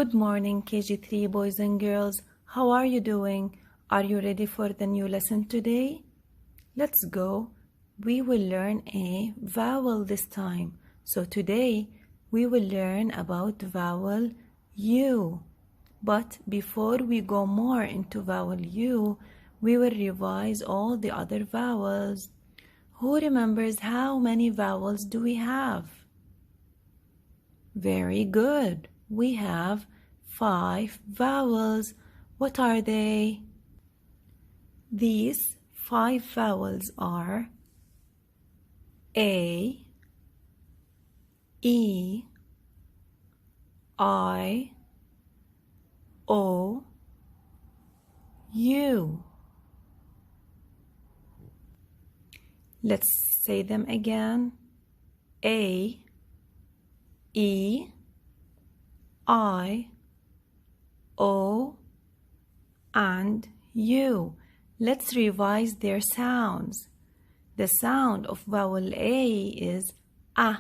Good morning, KG3 boys and girls. How are you doing? Are you ready for the new lesson today? Let's go. We will learn a vowel this time. So today we will learn about vowel U. But before we go more into vowel U, we will revise all the other vowels. Who remembers how many vowels do we have? Very good. We have 5 vowels. What are they? These 5 vowels are A, E, I, O, U. Let's say them again. A, E, I, O, and U. Let's revise their sounds. The sound of vowel A is A,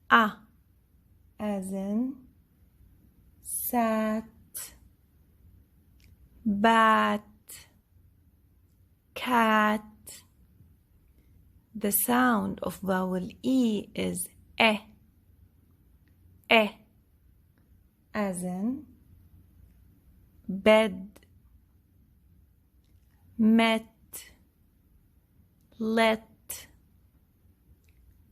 as in sat, bat, cat. The sound of vowel E is E, as in bed, met, let.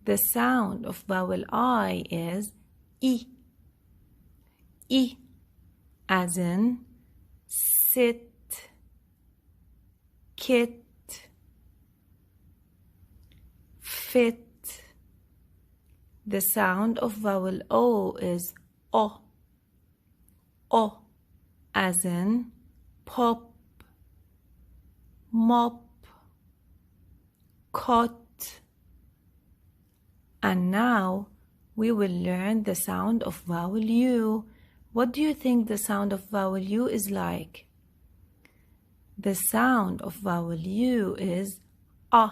The sound of vowel I is E, as in sit, kit, fit. The sound of vowel O is O, as in pop, mop, cot. And now we will learn the sound of vowel U. What do you think the sound of vowel U is like? The sound of vowel U is A,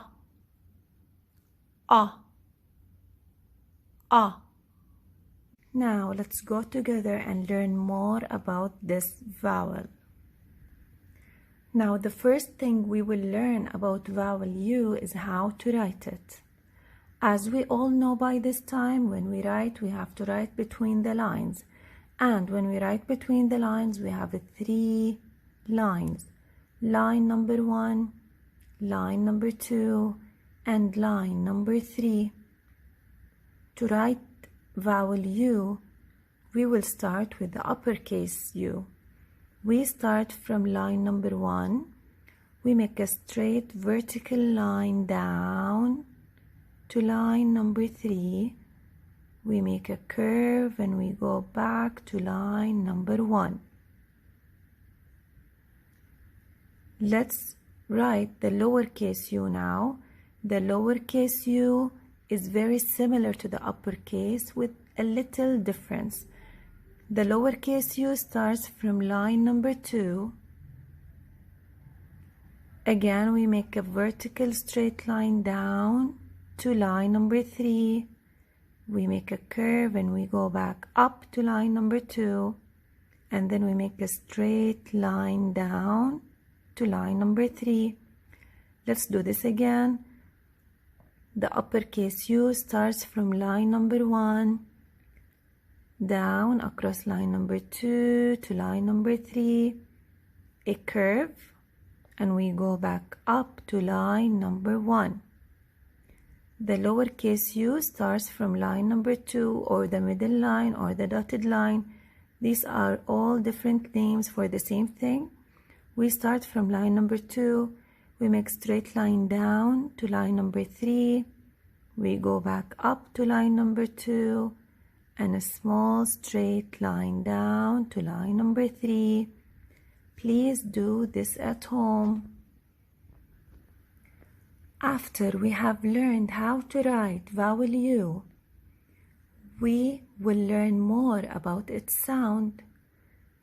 Now let's go together and learn more about this vowel. Now the first thing we will learn about vowel U is how to write it. As we all know by this time, when we write, we have to write between the lines. And when we write between the lines, we have 3 lines. Line number 1, line number 2, and line number 3. To write vowel U, we will start with the uppercase U. We start from line number 1. We make a straight vertical line down to line number 3. We make a curve and we go back to line number 1. Let's write the lowercase u now. The lowercase u is very similar to the uppercase with a little difference. The lowercase u starts from line number 2. Again, we make a vertical straight line down to line number 3. We make a curve and we go back up to line number 2. And then we make a straight line down to line number 3. Let's do this again. The uppercase U starts from line number 1, down across line number 2 to line number 3, a curve, and we go back up to line number 1. The lowercase u starts from line number 2 or the middle line or the dotted line. These are all different names for the same thing. We start from line number 2. We make straight line down to line number 3. We go back up to line number 2 and a small straight line down to line number 3. Please do this at home. After we have learned how to write vowel U, we will learn more about its sound.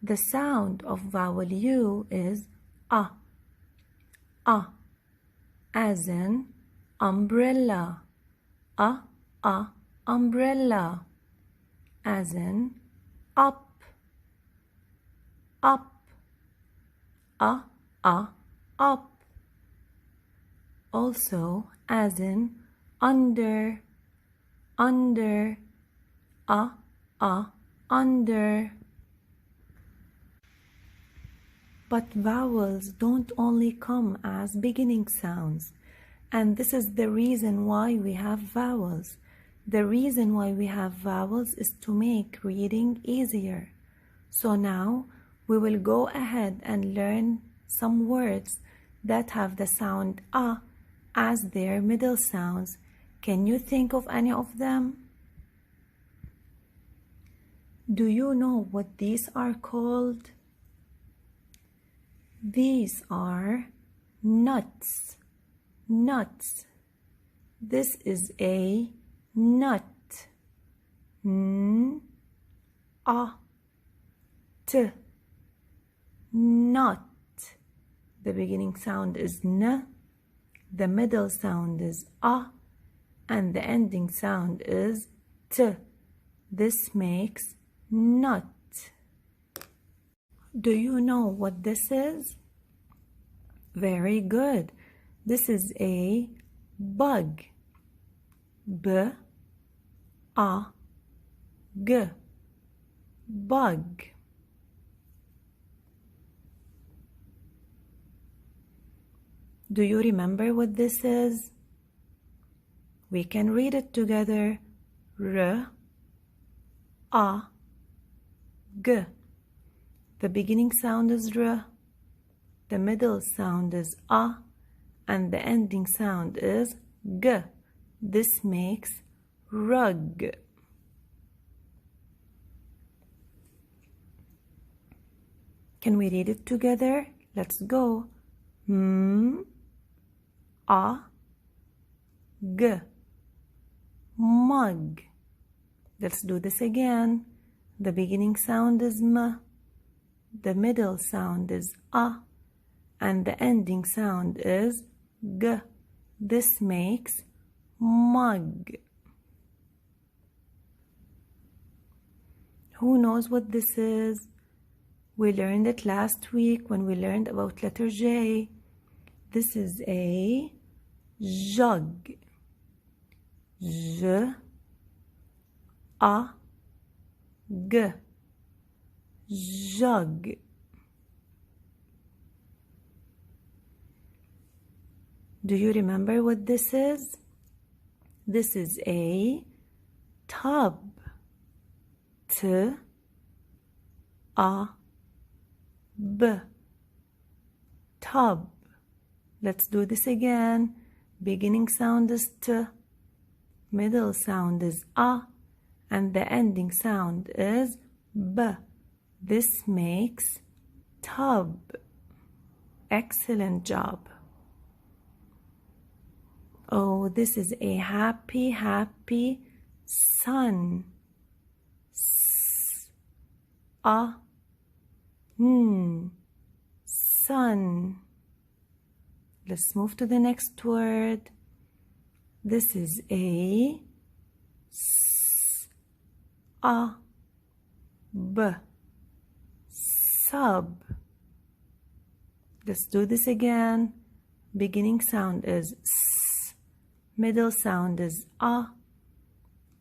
The sound of vowel U is A, as in umbrella. Umbrella, as in up, up, up. Also as in under, under, under. But vowels don't only come as beginning sounds, and this is the reason why we have vowels. The reason why we have vowels is to make reading easier. So now we will go ahead and learn some words that have the sound a as their middle sounds. Can you think of any of them? Do you know what these are called? These are nuts. Nuts. This is a nut. N, a, t. Nut. The beginning sound is n, the middle sound is a, and the ending sound is t. This makes nut. Do you know what this is? Very good. This is a bug. B, a, g. Bug. Do you remember what this is? We can read it together. R, a, g. The beginning sound is r, the middle sound is a, and the ending sound is g. This makes rug. Can we read it together? Let's go. M, a, g. Mug. Let's do this again. The beginning sound is m, the middle sound is a, and the ending sound is g. This makes mug. Who knows what this is? We learned it last week when we learned about letter J. This is a jug. J, a, g. Jug. Do you remember what this is? This is a tub. T, a, b. Tub. Let's do this again. Beginning sound is t, middle sound is a, and the ending sound is b. This makes tub. Excellent job. Oh, this is a happy, happy sun. S, a, n, sun. Let's move to the next word. This is a s, a, b. Sub. Let's do this again. Beginning sound is s, middle sound is a,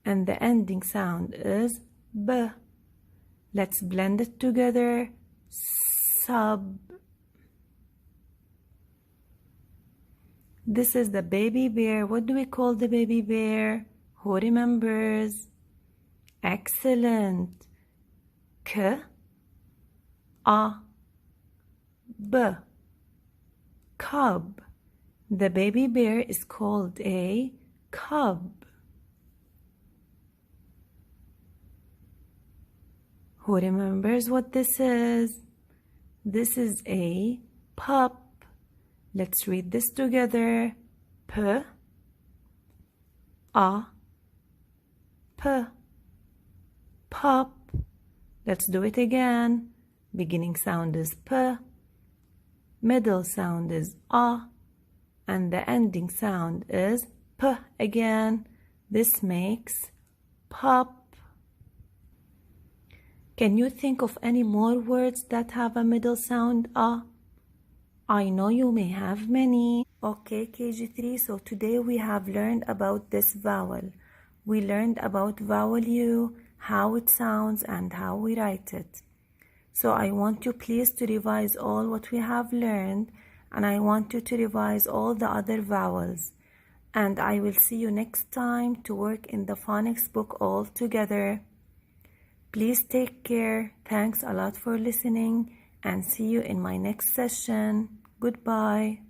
and the ending sound is b. Let's blend it together. Sub. This is the baby bear. What do we call the baby bear? Who remembers? Excellent. K, a, b. Cub. The baby bear is called a cub. Who remembers what this is? This is a pup. Let's read this together. P, a, p. Pup. Let's do it again. Beginning sound is p, middle sound is a, and the ending sound is p again. This makes pup. Can you think of any more words that have a middle sound ah? I know you may have many. Okay, KG3, so today we have learned about this vowel. We learned about vowel U, how it sounds and how we write it. So I want you please to revise all what we have learned, and I want you to revise all the other vowels. And I will see you next time to work in the phonics book all together. Please take care. Thanks a lot for listening and see you in my next session. Goodbye.